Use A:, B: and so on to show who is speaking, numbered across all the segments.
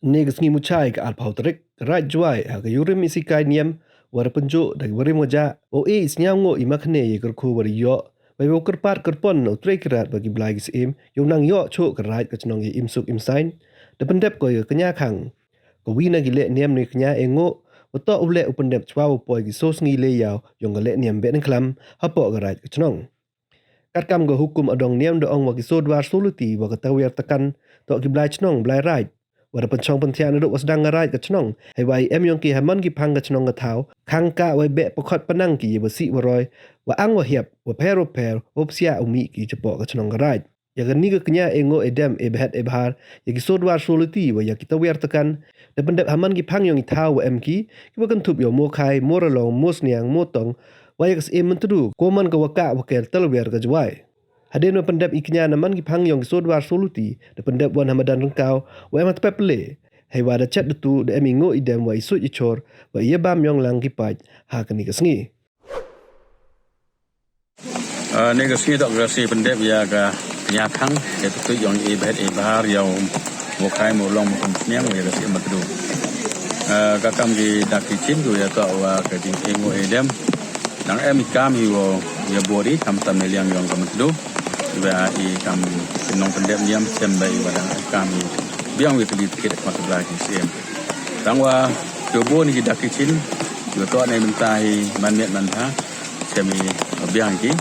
A: Negasngi muchai ke alpau terik, right juai, aga yurim isi kai niam, wara penjo, dag wari moja, o isnyango imakne ye kerku wari yo, bai wo kerpat kerpon no tre kerat bagi belai gis yung nang yo chok kerat ke cenong ye imsuk imsain, dependep ko ye kenya kang. Ko wina gile niam ni kenya engo, oto ule upendep chwa upoi gisos ngi le yao, yung gale niam bet klam, hapo kerat ke cenong. Kat kam go hukum adong niam do ong wagi sodwar soluti wa katawiar tekan, tok giblai cenong belai right. Wada pencong pentian duduk wasdang ngarai ke cenong. Hai wai em yong ki haman ki pang ke cenong ke tau. Kang ka wai bek pokot penang ki ye besi waroi. Wa ang wa hiap, wa pero per, opsia umi ki cepok ke cenong ngarai. Ya geni ke kenya engo edem e behat e bahar. Ya ki sodwar soluti wa ya kita wiar tekan. Dan pendep haman ki pang yong i tau wa em ki. Ki wa kentup yo mo kai, mo relong, mo sniang, mo tong. Wa ya kes em mentedu. Koman ke waka wakel telwiar ke juai. Haden wa pendep iknya naman ki pang yong sodwar soluti de pendep wan hamadan rengkau wa emat pepele hai wa da chat tu de emingo idem wa isu ichor wa ye bam yong lang ki paj ha kani kesngi
B: Negasi tak negasi pendep ya ka nya khang de tu yong e bet e bahar yaw mo khai mo long mo nyang ya kasi matdu ka kam gi dakti chin du ya ta wa ka ding engo edem nang em kam hi wo ya bori kam tam liang yong ka matdu wa i kam nong pendep niam sembai wa dang kam hi biang wi kli tiket mat bla ki sem dang wa to bo ni dakti chin yo to nei mentai man met man tha semi biang ki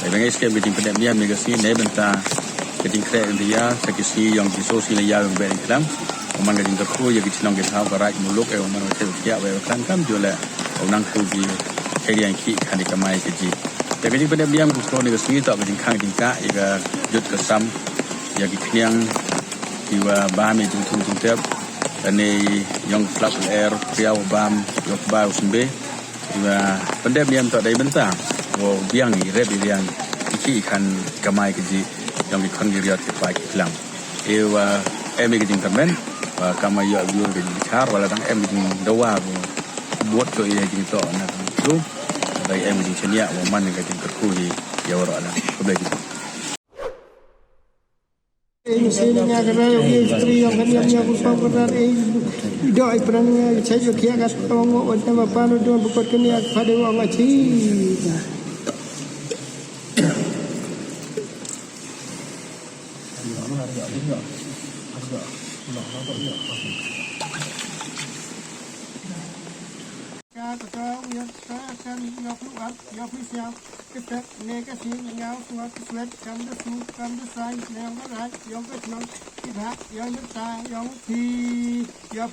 B: ai bengai skem biting pendep niam ni gasi nei benta keting kre dia sekisi yang di sosial ya yang ben kram man gading ka khu ya ki chinong ke tha ka raj muluk e man te ya wa kan kam jo la onang khu ji kerian ki kan di kamai ke ji ya gading pendep niam ku so ni gasi ta gading khang ding ka ya jut ke sam ya ki kniang ki wa ba me jung tung tung tep ane yang flap air priau bam yok ba usbe wa pendep niam ta dai benta wo biang ni re biang ki kan kamai ke ji yang di kan diriat ke pai kilang ewa emi ke jingkamen kamai yo yo ke char wala dang emi jing dawa buat to ye jing to na tu dai emi jing chenia wo man ke jing ku hi ya wara ala ko be ji
C: Sini nya kena yogi istri yang kan yang aku pangkat doi perang saya juga kia kat tongok wajah bapa nu dua bukot kenia pada wang aci. Kau yang kan yang keluar yang siap kita negasi yang suat suat kan desai yang berat yang kesal kita yang mentah yang pi yang